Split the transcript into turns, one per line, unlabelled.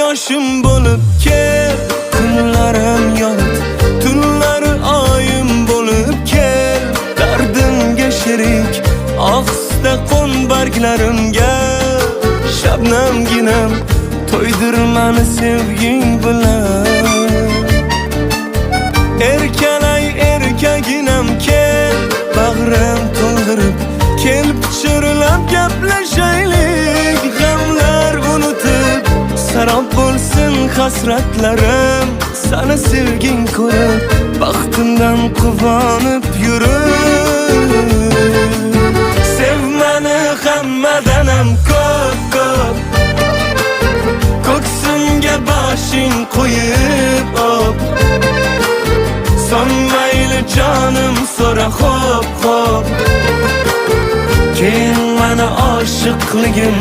yoshim bo'lib kel, kunlarim yonib, tunlari oyim bo'lib kel. Dardimga sherik, ohista qo'n barglarimga. Shabnamginam, to'ydir mani sevging bilan. Erkalay erkaginam kel, bag'rim to'ldirib, kel pichirlab gaplashaylik. G'amlar unutib, sarob bo'lsin hasratlarim. Sani sevging ko'rib, baxtimdan quvonib yurib. Sev mani hammadanam ko'p, ko'ksimga boshing qo'yib op. Sonmayli jonim so'ra xo'p, keyin mani oshiqligim